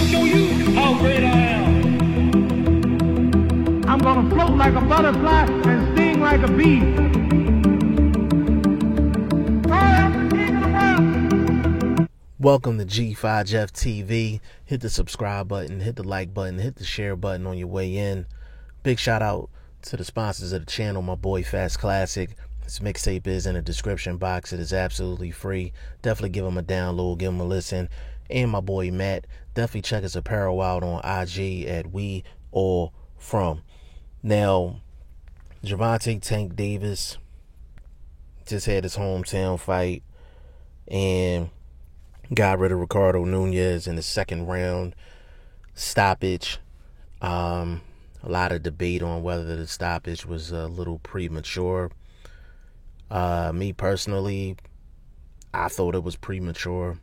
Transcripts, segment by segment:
show you how great I am. I'm gonna float like a butterfly and sting like a bee. I am the king of the world. Welcome to G5 Jeff TV. Hit the subscribe button, hit the like button, hit the share button on your way in. Big shout out to the sponsors of the channel, my boy Fast Classic. This mixtape is in the description box. It is absolutely free. Definitely give him a download, give him a listen. And my boy Matt, definitely check his apparel out on IG at We All From. Now, Gervonta Tank Davis just had his hometown fight and got rid of Ricardo Nunez in the second round stoppage. A lot of debate on whether the stoppage was a little premature. Me personally, I thought it was premature.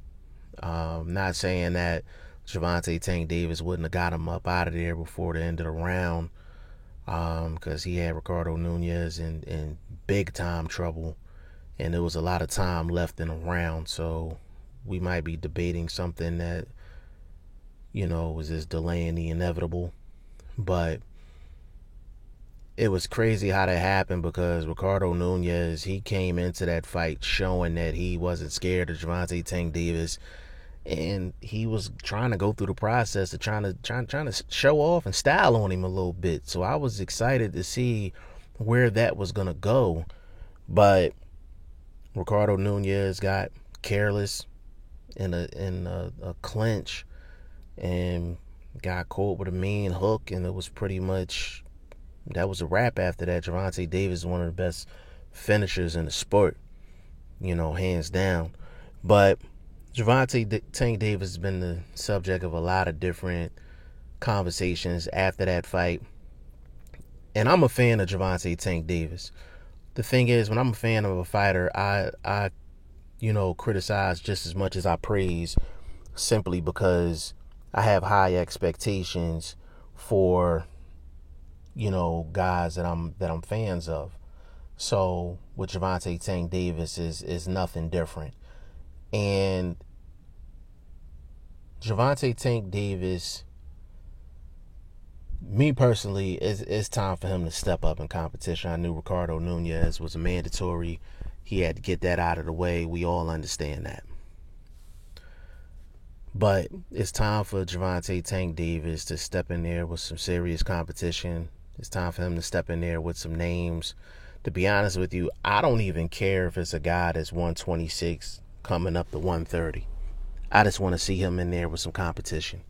Not saying that Gervonta Tank Davis wouldn't have got him up out of there before the end of the round, because he had Ricardo Nunez in big time trouble, and there was a lot of time left in the round. So we might be debating something that, was just delaying the inevitable. But it was crazy how that happened, because Ricardo Nunez, he came into that fight showing that he wasn't scared of Gervonta Tank Davis, and he was trying to go through the process of trying to show off and style on him a little bit. So I was excited to see where that was gonna go, but Ricardo Nunez got careless in a clinch and got caught with a mean hook, and it was pretty much, that was a wrap after that. Gervonta Davis is one of the best finishers in the sport, hands down. But Gervonta Tank Davis has been the subject of a lot of different conversations after that fight. And I'm a fan of Gervonta Tank Davis. The thing is, when I'm a fan of a fighter, I criticize just as much as I praise, simply because I have high expectations for guys that I'm fans of. So with Gervonta Tank Davis is nothing different. And Gervonta Tank Davis, me personally, it's time for him to step up in competition. I knew Ricardo Nunez was a mandatory. He had to get that out of the way. We all understand that. But it's time for Gervonta Tank Davis to step in there with some serious competition. It's time for him to step in there with some names. To be honest with you, I don't even care if it's a guy that's 126 coming up to 130. I just want to see him in there with some competition.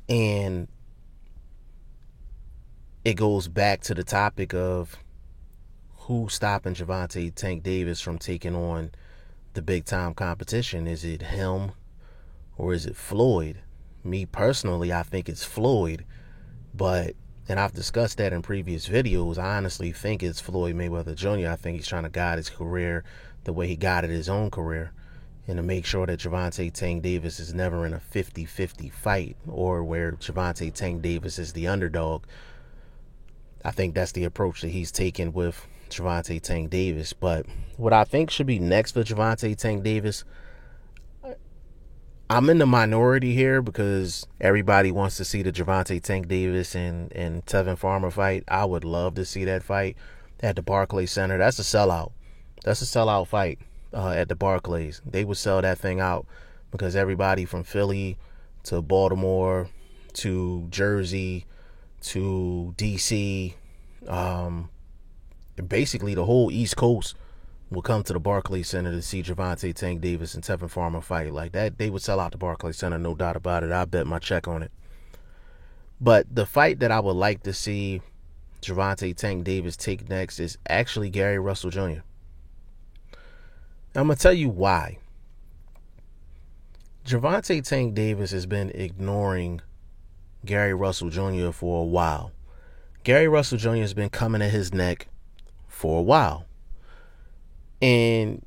And it goes back to the topic of who's stopping Gervonta Tank Davis from taking on the big time competition. Is it him or is it Floyd? Me personally, I think it's Floyd, and I've discussed that in previous videos. I honestly think it's Floyd Mayweather Jr. I think he's trying to guide his career the way he guided his own career, and to make sure that Gervonta Tank Davis is never in a 50-50 fight, or where Gervonta Tank Davis is the underdog. I think that's the approach that he's taken with Gervonta Tank Davis. But what I think should be next for Gervonta Tank Davis, I'm in the minority here, because everybody wants to see the Gervonta Tank Davis and Tevin Farmer fight. I would love to see that fight at the Barclays Center. That's a sellout. That's a sellout fight at the Barclays. They would sell that thing out, because everybody from Philly to Baltimore to Jersey to DC, basically the whole East Coast will come to the Barclays Center to see Gervonta Tank Davis and Tevin Farmer fight. Like that, they would sell out the Barclays Center, no doubt about it. I bet my check on it. But the fight that I would like to see Gervonta Tank Davis take next is actually Gary Russell Jr. I'm going to tell you why. Gervonta Tank Davis has been ignoring Gary Russell Jr. for a while. Gary Russell Jr. has been coming at his neck for a while. And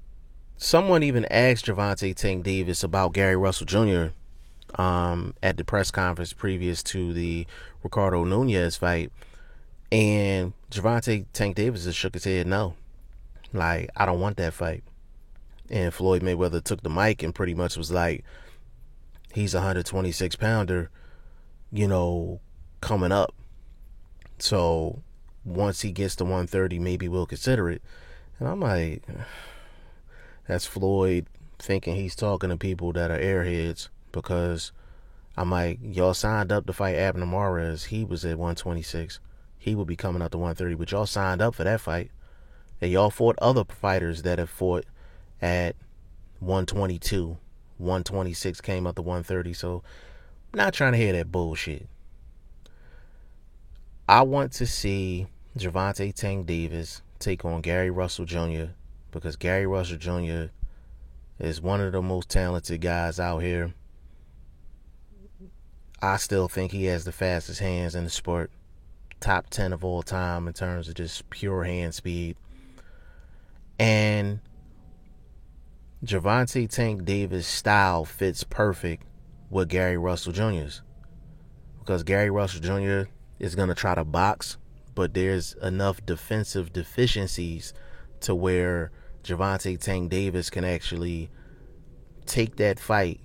someone even asked Gervonta Tank Davis about Gary Russell Jr. At the press conference previous to the Ricardo Nunez fight. And Gervonta Tank Davis just shook his head no. Like, I don't want that fight. And Floyd Mayweather took the mic and pretty much was like, he's a 126 pounder, coming up. So once he gets to 130, maybe we'll consider it. And I'm like, that's Floyd thinking he's talking to people that are airheads, because I'm like, y'all signed up to fight Abner Mares. He was at 126. He would be coming up to 130, but y'all signed up for that fight. And y'all fought other fighters that have fought at 122. 126 came up to 130. So I'm not trying to hear that bullshit. I want to see Gervonta Tank Davis take on Gary Russell Jr. because Gary Russell Jr. is one of the most talented guys out here. I still think he has the fastest hands in the sport. Top 10 of all time in terms of just pure hand speed. And Gervonta Tank Davis' style fits perfect with Gary Russell Jr.'s. Because Gary Russell Jr. is going to try to box, but there's enough defensive deficiencies to where Gervonta Tank Davis can actually take that fight,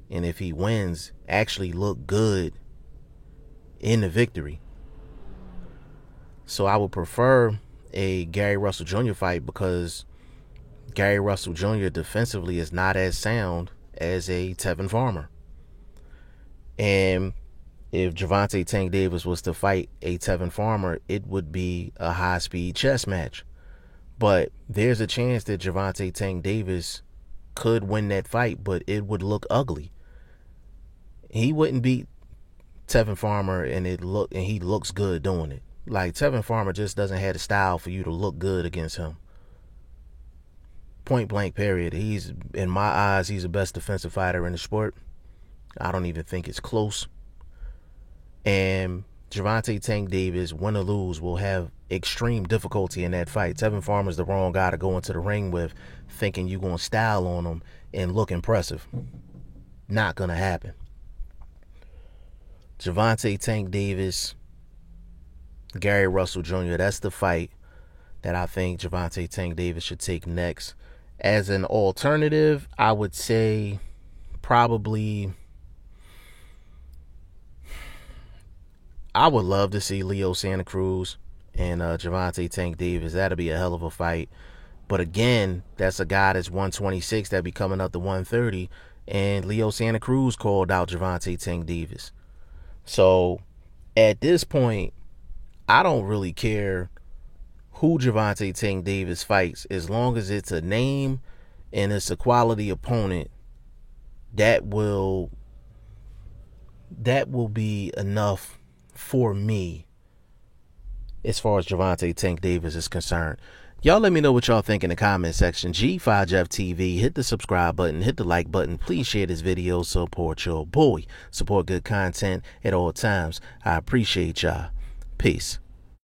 and if he wins, actually look good in the victory. So I would prefer a Gary Russell Jr. fight, because Gary Russell Jr. defensively is not as sound as a Tevin Farmer. And if Gervonta Tank Davis was to fight a Tevin Farmer, it would be a high-speed chess match. But there's a chance that Gervonta Tank Davis could win that fight, but it would look ugly. He wouldn't beat Tevin Farmer, and he looks good doing it. Like, Tevin Farmer just doesn't have the style for you to look good against him. Point blank, period. In my eyes, he's the best defensive fighter in the sport. I don't even think it's close. And Gervonta Tank Davis, win or lose, will have extreme difficulty in that fight. Tevin Farmer's the wrong guy to go into the ring with, thinking you're going to style on him and look impressive. Not going to happen. Gervonta Tank Davis, Gary Russell Jr., that's the fight that I think Gervonta Tank Davis should take next. As an alternative, I would say probably, I would love to see Leo Santa Cruz and Gervonta Tank Davis. That'll be a hell of a fight. But again, that's a guy that's 126 that be coming up to 130. And Leo Santa Cruz called out Gervonta Tank Davis. So at this point, I don't really care who Gervonta Tank Davis fights, as long as it's a name and it's a quality opponent. That will be enough for me as far as Gervonta Tank Davis is concerned. Y'all let me know what y'all think in the comment section. G5Jeff TV, hit the subscribe button, hit the like button. Please share this video, support your boy. Support good content at all times. I appreciate y'all. Peace.